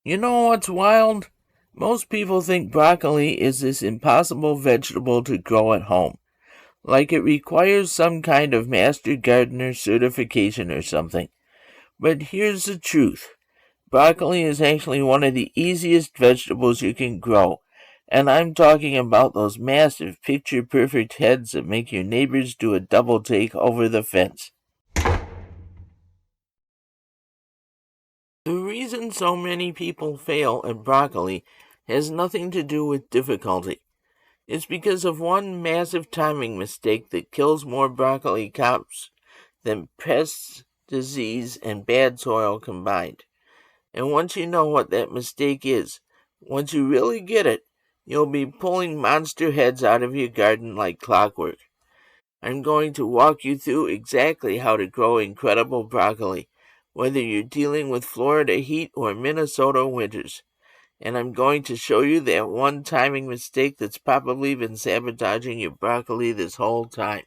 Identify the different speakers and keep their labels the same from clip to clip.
Speaker 1: You know what's wild? Most people think broccoli is this impossible vegetable to grow at home, like it requires some kind of master gardener certification or something. But here's the truth. Broccoli is actually one of the easiest vegetables you can grow, and I'm talking about those massive picture perfect heads that make your neighbors do a double take over the fence. The reason so many people fail at broccoli has nothing to do with difficulty. It's because of one massive timing mistake that kills more broccoli crops than pests, disease, and bad soil combined. And once you know what that mistake is, once you really get it, you'll be pulling monster heads out of your garden like clockwork. I'm going to walk you through exactly how to grow incredible broccoli, whether you're dealing with Florida heat or Minnesota winters. And I'm going to show you that one timing mistake that's probably been sabotaging your broccoli this whole time.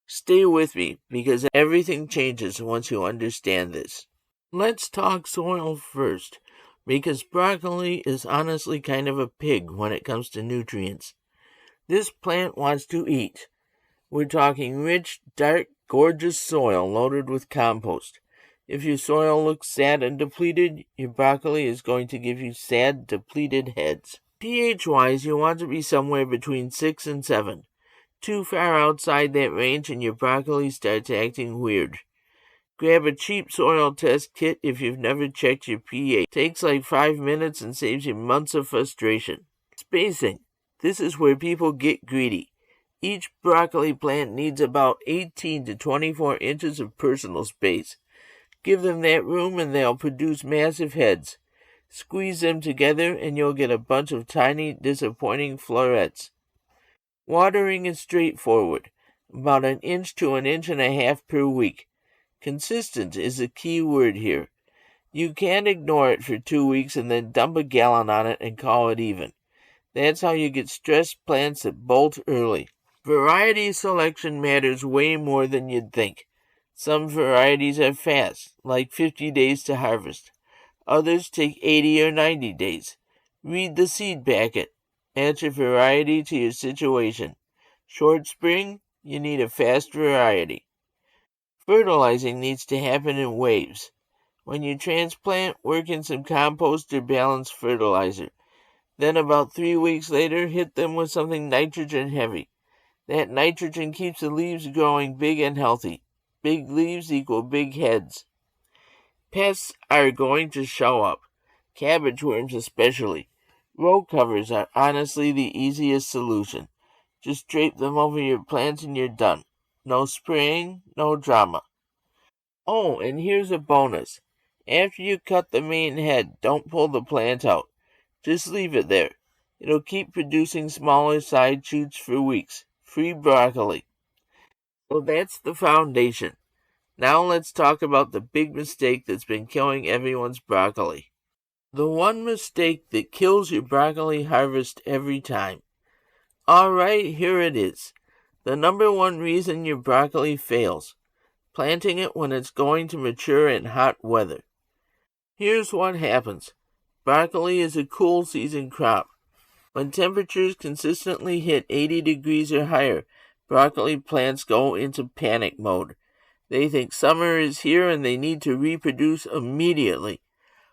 Speaker 1: Stay with me because everything changes once you understand this. Let's talk soil first, because broccoli is honestly kind of a pig when it comes to nutrients. This plant wants to eat. We're talking rich, dark, gorgeous soil loaded with compost. If your soil looks sad and depleted, your broccoli is going to give you sad, depleted heads. pH-wise, you want to be somewhere between 6 and 7. Too far outside that range and your broccoli starts acting weird. Grab a cheap soil test kit if you've never checked your pH. It takes like 5 minutes and saves you months of frustration. Spacing. This is where people get greedy. Each broccoli plant needs about 18 to 24 inches of personal space. Give them that room and they'll produce massive heads. Squeeze them together and you'll get a bunch of tiny, disappointing florets. Watering is straightforward, about an inch to an inch and a half per week. Consistent is the key word here. You can't ignore it for 2 weeks and then dump a gallon on it and call it even. That's how you get stressed plants that bolt early. Variety selection matters way more than you'd think. Some varieties are fast, like 50 days to harvest. Others take 80 or 90 days. Read the seed packet. Match your variety to your situation. Short spring, you need a fast variety. Fertilizing needs to happen in waves. When you transplant, work in some compost or balanced fertilizer. Then about 3 weeks later, hit them with something nitrogen heavy. That nitrogen keeps the leaves growing big and healthy. Big leaves equal big heads. Pests are going to show up. Cabbage worms especially. Row covers are honestly the easiest solution. Just drape them over your plants and you're done. No spraying, no drama. Oh, and here's a bonus. After you cut the main head, don't pull the plant out. Just leave it there. It'll keep producing smaller side shoots for weeks. Free broccoli. So that's the foundation. Now let's talk about the big mistake that's been killing everyone's broccoli. The one mistake that kills your broccoli harvest every time. Alright, here it is. The number one reason your broccoli fails. Planting it when it's going to mature in hot weather. Here's what happens. Broccoli is a cool season crop. When temperatures consistently hit 80 degrees or higher, broccoli plants go into panic mode. They think summer is here and they need to reproduce immediately.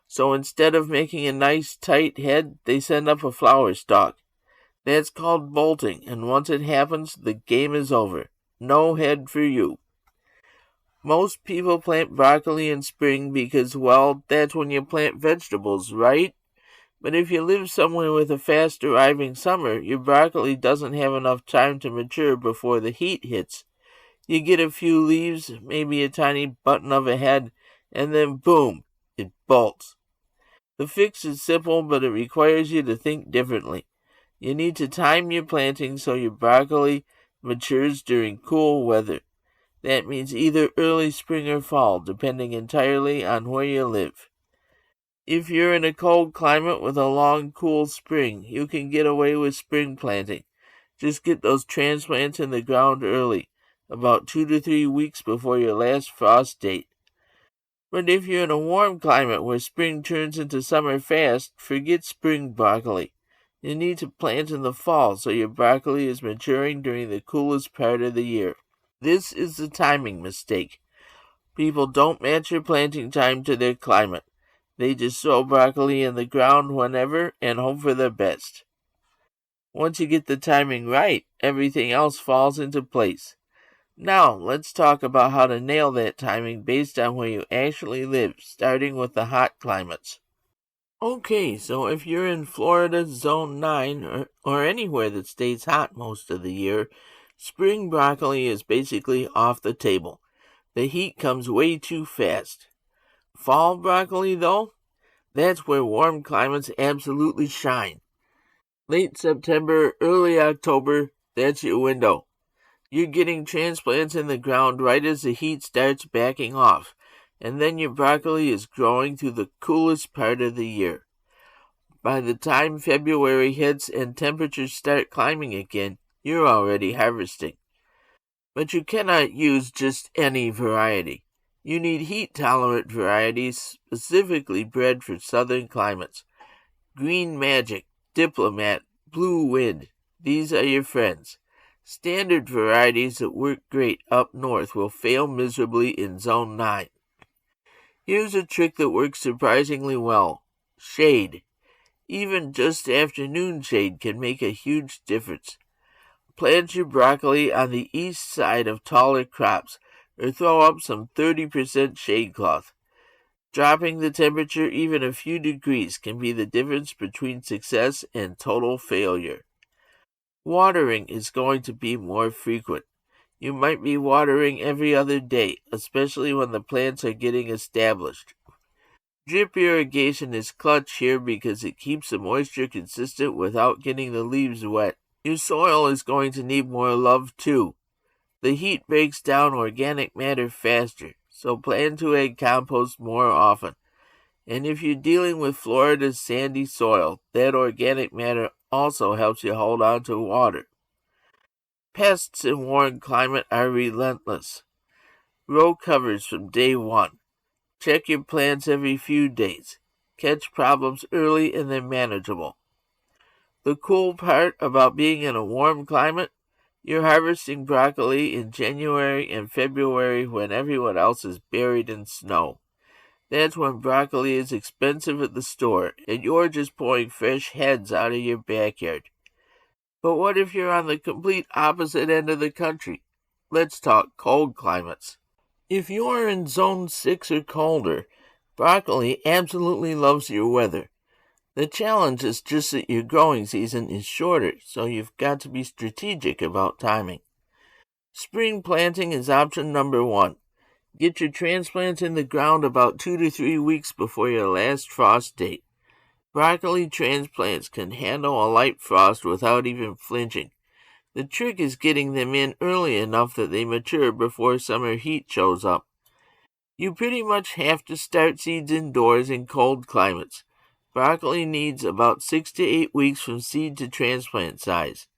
Speaker 1: So instead of making a nice tight head, they send up a flower stalk. That's called bolting, and once it happens, the game is over. No head for you. Most people plant broccoli in spring because, well, that's when you plant vegetables, right? But if you live somewhere with a fast arriving summer, your broccoli doesn't have enough time to mature before the heat hits. You get a few leaves, maybe a tiny button of a head, and then boom, it bolts. The fix is simple, but it requires you to think differently. You need to time your planting so your broccoli matures during cool weather. That means either early spring or fall, depending entirely on where you live. If you're in a cold climate with a long, cool spring, you can get away with spring planting. Just get those transplants in the ground early, about 2 to 3 weeks before your last frost date. But if you're in a warm climate where spring turns into summer fast, forget spring broccoli. You need to plant in the fall so your broccoli is maturing during the coolest part of the year. This is the timing mistake. People don't match your planting time to their climate. They just sow broccoli in the ground whenever and hope for the best. Once you get the timing right, everything else falls into place. Now, let's talk about how to nail that timing based on where you actually live, starting with the hot climates. Okay, so if you're in Florida, Zone 9, or anywhere that stays hot most of the year, spring broccoli is basically off the table. The heat comes way too fast. Fall broccoli, though, that's where warm climates absolutely shine. Late September, early October, that's your window. You're getting transplants in the ground right as the heat starts backing off, and then your broccoli is growing through the coolest part of the year. By the time February hits and temperatures start climbing again, you're already harvesting. But you cannot use just any variety. You need heat-tolerant varieties specifically bred for southern climates. Green Magic, Diplomat, Blue Wind, these are your friends. Standard varieties that work great up north will fail miserably in Zone 9. Here's a trick that works surprisingly well. Shade. Even just afternoon shade can make a huge difference. Plant your broccoli on the east side of taller crops, or throw up some 30% shade cloth. Dropping the temperature even a few degrees can be the difference between success and total failure. Watering is going to be more frequent. You might be watering every other day, especially when the plants are getting established. Drip irrigation is clutch here because it keeps the moisture consistent without getting the leaves wet. Your soil is going to need more love too. The heat breaks down organic matter faster, so plan to add compost more often. And if you're dealing with Florida's sandy soil, that organic matter also helps you hold on to water. Pests in warm climate are relentless. Row covers from day one. Check your plants every few days. Catch problems early and they're manageable. The cool part about being in a warm climate, you're harvesting broccoli in January and February when everyone else is buried in snow. That's when broccoli is expensive at the store, and you're just pulling fresh heads out of your backyard. But what if you're on the complete opposite end of the country? Let's talk cold climates. If you're in Zone 6 or colder, broccoli absolutely loves your weather. The challenge is just that your growing season is shorter, so you've got to be strategic about timing. Spring planting is option number 1. Get your transplants in the ground about 2 to 3 weeks before your last frost date. Broccoli transplants can handle a light frost without even flinching. The trick is getting them in early enough that they mature before summer heat shows up. You pretty much have to start seeds indoors in cold climates. Broccoli needs about 6 to 8 weeks from seed to transplant size.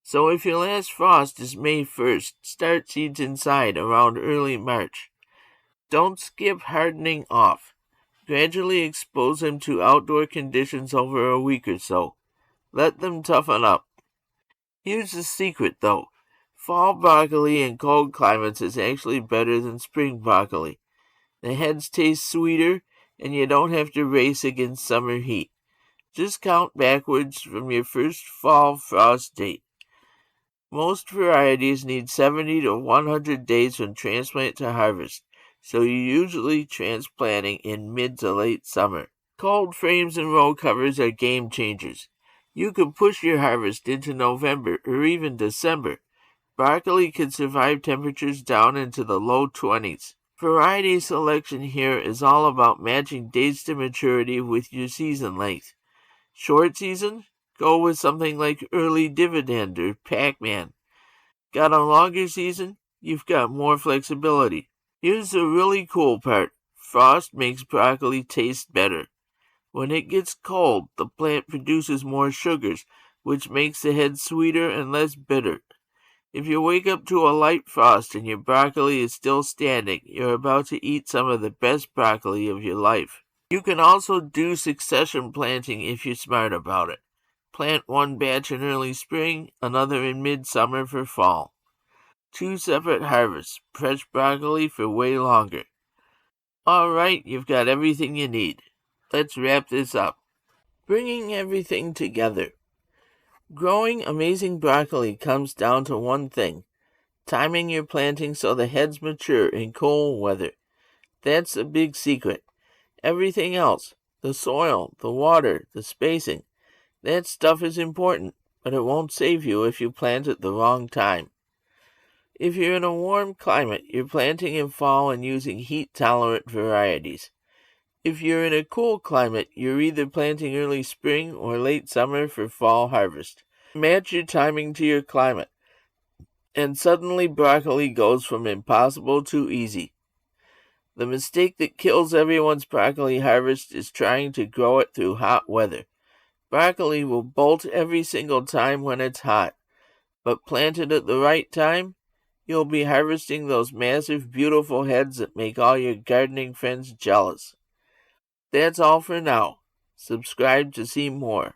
Speaker 1: So if your last frost is May 1st, start seeds inside around early March. Don't skip hardening off. Gradually expose them to outdoor conditions over a week or so. Let them toughen up. Here's the secret though. Fall broccoli in cold climates is actually better than spring broccoli. The heads taste sweeter, and you don't have to race against summer heat. Just count backwards from your first fall frost date. Most varieties need 70 to 100 days from transplant to harvest, so you're usually transplanting in mid to late summer. Cold frames and row covers are game changers. You can push your harvest into November or even December. Broccoli can survive temperatures down into the low 20s. Variety selection here is all about matching dates to maturity with your season length. Short season? Go with something like Early Dividend or Pac-Man. Got a longer season? You've got more flexibility. Here's the really cool part. Frost makes broccoli taste better. When it gets cold, the plant produces more sugars, which makes the head sweeter and less bitter. If you wake up to a light frost and your broccoli is still standing, you're about to eat some of the best broccoli of your life. You can also do succession planting if you're smart about it. Plant one batch in early spring, another in midsummer for fall. 2 separate harvests. Fresh broccoli for way longer. All right, you've got everything you need. Let's wrap this up. Bringing everything together. Growing amazing broccoli comes down to one thing: timing your planting so the heads mature in cold weather. That's a big secret. Everything else, the soil, the water, the spacing, that stuff is important, but it won't save you if you plant at the wrong time. If you're in a warm climate, you're planting in fall and using heat-tolerant varieties. If you're in a cool climate, you're either planting early spring or late summer for fall harvest. Match your timing to your climate, and suddenly broccoli goes from impossible to easy. The mistake that kills everyone's broccoli harvest is trying to grow it through hot weather. Broccoli will bolt every single time when it's hot, but planted at the right time, you'll be harvesting those massive, beautiful heads that make all your gardening friends jealous. That's all for now. Subscribe to see more.